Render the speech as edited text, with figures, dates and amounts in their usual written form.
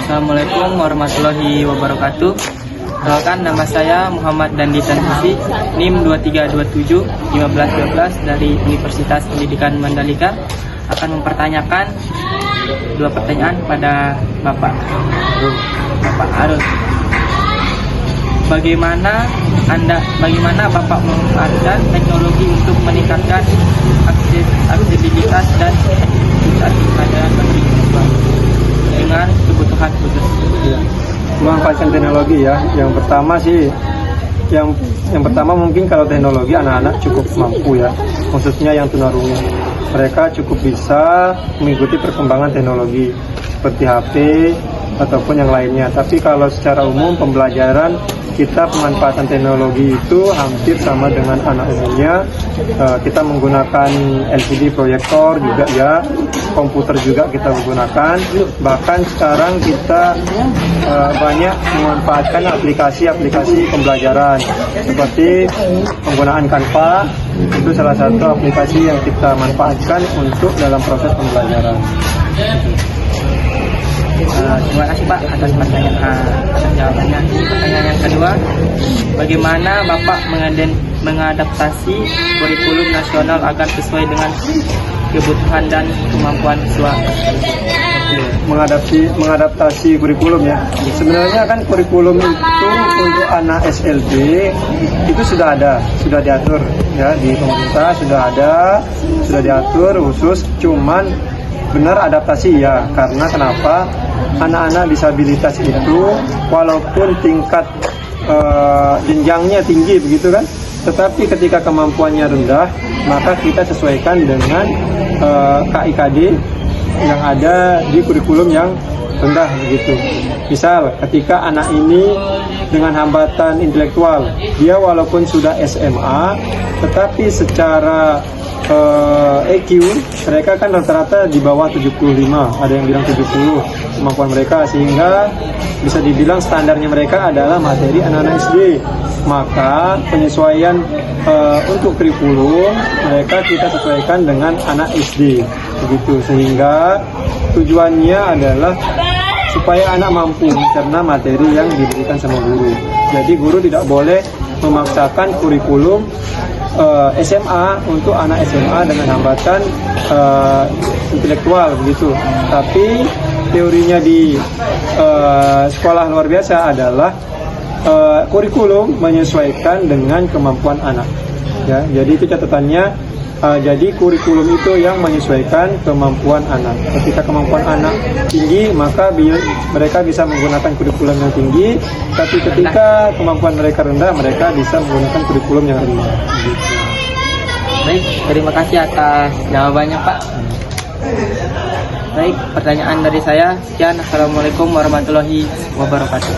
Assalamualaikum warahmatullahi wabarakatuh. Perkenalkan, nama saya Muhammad Dandi Tanhusi, NIM 23271512 dari Universitas Pendidikan Mandalika. Akan mempertanyakan dua pertanyaan pada Bapak Arul. Bagaimana Bapak memanfaatkan teknologi untuk meningkatkan aksesibilitas dan efektivitas pelajaran bagi siswa dengan kebutuhan khusus? Memanfaatkan teknologi ya. Yang pertama mungkin kalau teknologi anak-anak cukup mampu ya, khususnya yang tunarungu. Mereka cukup bisa mengikuti perkembangan teknologi seperti HP ataupun yang lainnya. Tapi kalau secara umum pembelajaran kita pemanfaatan teknologi itu hampir sama dengan anak umumnya. Kita menggunakan LCD proyektor juga ya, komputer juga kita menggunakan. Bahkan sekarang kita banyak memanfaatkan aplikasi-aplikasi pembelajaran seperti penggunaan Canva. Itu salah satu aplikasi yang kita manfaatkan untuk dalam proses pembelajaran. Terima kasih Pak atas jawabannya. Pertanyaan yang kedua, bagaimana Bapak mengadaptasi kurikulum nasional agar sesuai dengan kebutuhan dan kemampuan siswa? Mengadaptasi kurikulum ya. Sebenarnya kan kurikulum itu untuk anak SLB itu sudah diatur ya di pemerintah, sudah diatur khusus. Cuman benar adaptasi ya, karena kenapa? Anak-anak disabilitas itu walaupun tingkat jenjangnya tinggi begitu kan, tetapi ketika kemampuannya rendah, maka kita sesuaikan dengan KIKD yang ada di kurikulum yang rendah begitu. Misal ketika anak ini dengan hambatan intelektual, dia walaupun sudah SMA, tetapi secara EQ mereka kan rata-rata di bawah 75, ada yang bilang 70 kemampuan mereka, sehingga bisa dibilang standarnya mereka adalah materi anak-anak SD. Maka penyesuaian untuk kurikulum mereka kita sesuaikan dengan anak SD begitu, sehingga tujuannya adalah supaya anak mampu karena materi yang diberikan sama guru. Jadi guru tidak boleh memaksakan kurikulum SMA untuk anak SMA dengan hambatan intelektual begitu. Tapi teorinya di sekolah luar biasa adalah kurikulum menyesuaikan dengan kemampuan anak. Ya, jadi itu catatannya. Jadi kurikulum itu yang menyesuaikan kemampuan anak. Ketika kemampuan anak tinggi, maka mereka bisa menggunakan kurikulum yang tinggi. Tapi ketika kemampuan mereka rendah, mereka bisa menggunakan kurikulum yang rendah. Baik, terima kasih atas jawabannya Pak. Baik, pertanyaan dari saya sekian. Assalamualaikum warahmatullahi wabarakatuh.